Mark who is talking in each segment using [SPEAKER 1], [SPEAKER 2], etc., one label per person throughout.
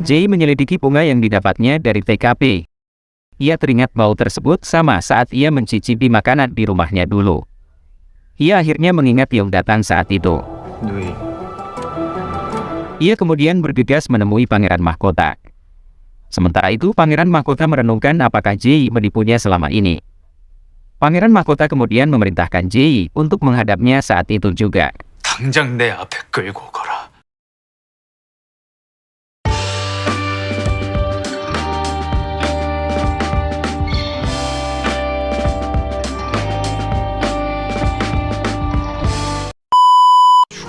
[SPEAKER 1] Jay menyelidiki bunga yang didapatnya dari TKP. Ia teringat bau tersebut sama saat ia mencicipi makanan di rumahnya dulu. Ia akhirnya mengingat Yong datang saat itu. Ia kemudian bergegas menemui Pangeran Mahkota. Sementara itu Pangeran Mahkota merenungkan apakah Jay menipunya selama ini. Pangeran Mahkota kemudian memerintahkan Jay untuk menghadapnya saat itu juga.
[SPEAKER 2] 당장 내 앞에 끌고 가라.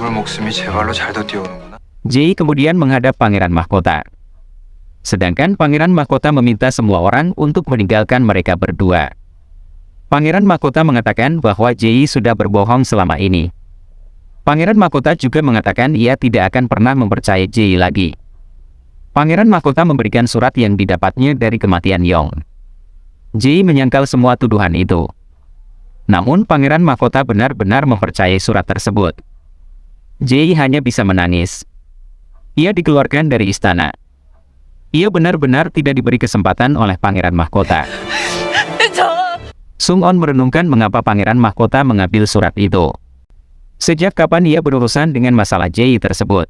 [SPEAKER 2] 죽을 목숨이 제 발로 잘도 뛰어오는구나.
[SPEAKER 1] Jay kemudian menghadap Pangeran Mahkota. Sedangkan Pangeran Mahkota meminta semua orang untuk meninggalkan mereka berdua. Pangeran Mahkota mengatakan bahwa Jay sudah berbohong selama ini. Pangeran Mahkota juga mengatakan ia tidak akan pernah mempercayai Jay lagi. Pangeran Mahkota memberikan surat yang didapatnya dari kematian Yong. Jay menyangkal semua tuduhan itu. Namun Pangeran Mahkota benar-benar mempercayai surat tersebut. Jay hanya bisa menangis. Ia dikeluarkan dari istana. Ia benar-benar tidak diberi kesempatan oleh Pangeran Mahkota. Sung-on merenungkan mengapa Pangeran Mahkota mengambil surat itu. Sejak kapan ia berurusan dengan masalah Jay tersebut.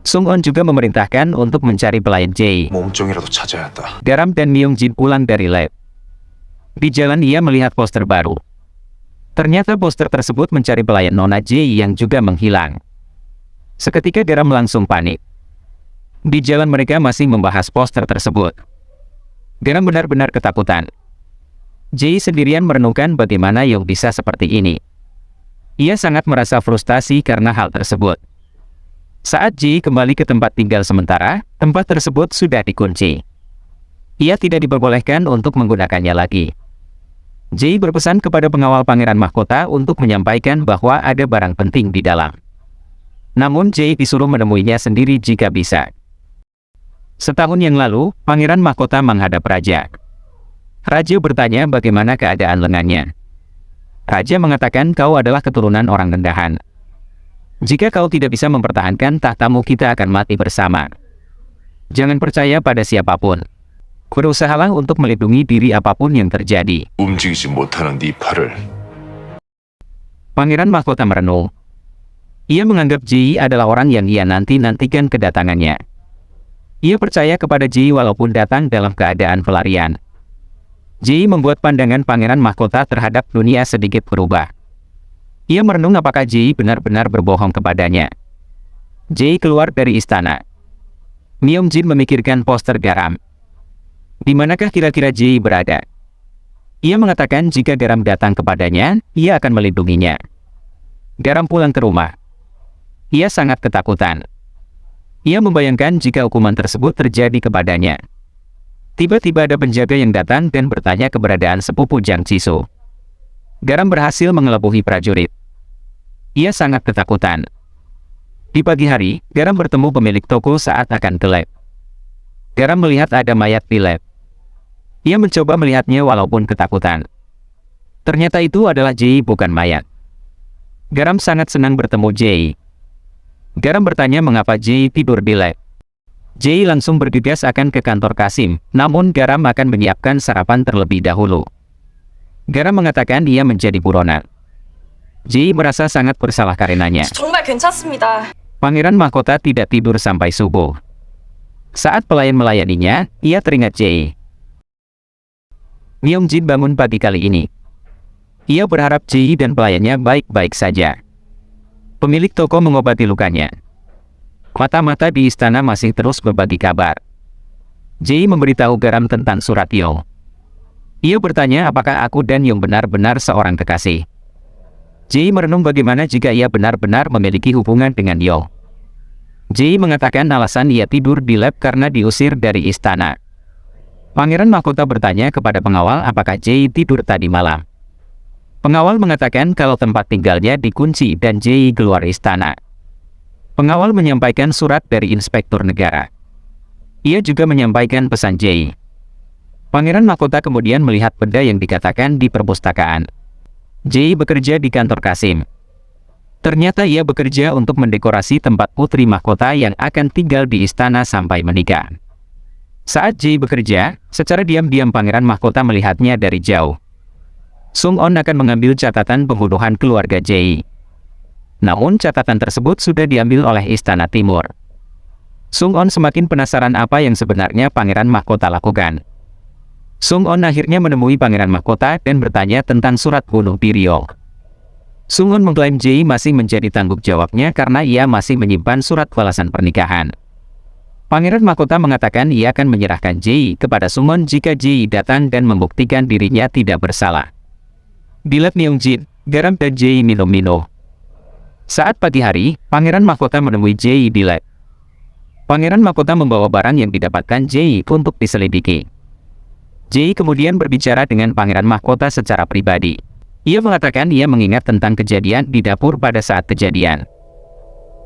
[SPEAKER 1] Sung-on juga memerintahkan untuk mencari pelayan Jay.
[SPEAKER 2] 몸종이라도 찾아야 한다.
[SPEAKER 1] Garam dan Myung-jin pulang dari lab. Di jalan ia melihat poster baru. Ternyata poster tersebut mencari pelayan Nona Jay yang juga menghilang. Seketika Garam langsung panik. Di jalan mereka masih membahas poster tersebut. Garam benar-benar ketakutan. Jay sendirian merenungkan bagaimana Yong bisa seperti ini. Ia sangat merasa frustasi karena hal tersebut. Saat Jay kembali ke tempat tinggal sementara, tempat tersebut sudah dikunci. Ia tidak diperbolehkan untuk menggunakannya lagi. Jay berpesan kepada pengawal Pangeran Mahkota untuk menyampaikan bahwa ada barang penting di dalam. Namun Jay disuruh menemuinya sendiri jika bisa. Setahun yang lalu, Pangeran Mahkota menghadap Raja. Raja bertanya bagaimana keadaan lengannya. Raja mengatakan kau adalah keturunan orang rendahan. Jika kau tidak bisa mempertahankan tahtamu, kita akan mati bersama. Jangan percaya pada siapapun. Berusahalah untuk melindungi diri apapun yang terjadi.
[SPEAKER 2] 움직이지 못하는 네 팔을.
[SPEAKER 1] Pangeran Mahkota merenung. Ia menganggap Jay adalah orang yang ia nanti-nantikan kedatangannya. Ia percaya kepada Jay walaupun datang dalam keadaan pelarian. Jay membuat pandangan Pangeran Mahkota terhadap dunia sedikit berubah. Ia merenung apakah Jay benar-benar berbohong kepadanya. Jay keluar dari istana. Myung-jin memikirkan poster Garam. Di manakah kira-kira Jay berada? Ia mengatakan jika Garam datang kepadanya, ia akan melindunginya. Garam pulang ke rumah. Ia sangat ketakutan. Ia membayangkan jika hukuman tersebut terjadi kepadanya. Tiba-tiba ada penjaga yang datang dan bertanya keberadaan sepupu Jang Jisoo. Garam berhasil mengelabui prajurit. Ia sangat ketakutan. Di pagi hari, Garam bertemu pemilik toko saat akan ke lab. Garam melihat ada mayat di lab. Ia mencoba melihatnya walaupun ketakutan. Ternyata itu adalah Jay, bukan mayat. Garam sangat senang bertemu Jay. Garam bertanya mengapa Jay tidur di lab. Jay langsung bergegas akan ke kantor Kasim, namun Garam akan menyiapkan sarapan terlebih dahulu. Garam mengatakan dia menjadi buronan. Jay merasa sangat bersalah karenanya.
[SPEAKER 3] 정말 괜찮습니다.
[SPEAKER 1] Pangeran Mahkota tidak tidur sampai subuh. Saat pelayan melayaninya, ia teringat Jay. Myung-jin bangun pagi kali ini. Ia berharap Jay dan pelayannya baik-baik saja. Pemilik toko mengobati lukanya. Mata-mata di istana masih terus berbagi kabar. Jay memberitahu Garam tentang surat Yong. Ia bertanya apakah aku dan Yong benar-benar seorang kekasih. Jay merenung bagaimana jika ia benar-benar memiliki hubungan dengan Yong. Jay mengatakan alasan ia tidur di lab karena diusir dari istana. Pangeran Mahkota bertanya kepada pengawal apakah Jay tidur tadi malam. Pengawal mengatakan kalau tempat tinggalnya dikunci dan Jay keluar istana. Pengawal menyampaikan surat dari Inspektur Negara. Ia juga menyampaikan pesan Jay. Pangeran Mahkota kemudian melihat benda yang dikatakan di perpustakaan. Jay bekerja di kantor Kasim. Ternyata ia bekerja untuk mendekorasi tempat putri mahkota yang akan tinggal di istana sampai menikah. Saat Jae bekerja, secara diam-diam pangeran mahkota melihatnya dari jauh. Sung-on akan mengambil catatan pembunuhan keluarga Jae. Namun catatan tersebut sudah diambil oleh Istana Timur. Sung-on semakin penasaran apa yang sebenarnya pangeran mahkota lakukan. Sung-on akhirnya menemui pangeran mahkota dan bertanya tentang surat bunuh Biryong. Sung-on mengklaim Jae masih menjadi tanggung jawabnya karena ia masih menyimpan surat balasan pernikahan. Pangeran mahkota mengatakan ia akan menyerahkan Jae kepada Sung-on jika Jae datang dan membuktikan dirinya tidak bersalah. Di lab Myung-jin, garam dan Jae minum-minum. Saat pagi hari, pangeran mahkota menemui Jae di lab. Pangeran mahkota membawa barang yang didapatkan Jae untuk diselidiki. Jae kemudian berbicara dengan pangeran mahkota secara pribadi. Ia mengatakan ia mengingat tentang kejadian di dapur pada saat kejadian.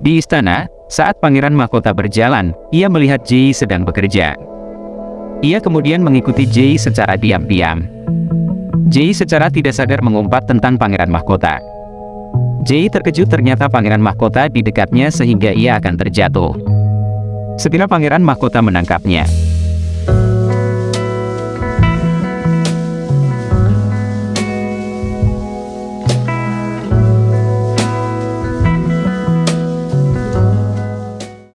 [SPEAKER 1] Di istana, saat pangeran mahkota berjalan, ia melihat Jae sedang bekerja. Ia kemudian mengikuti Jae secara diam-diam. Jae secara tidak sadar mengumpat tentang pangeran mahkota. Jae terkejut ternyata pangeran mahkota di dekatnya sehingga ia akan terjatuh. Segera pangeran mahkota menangkapnya.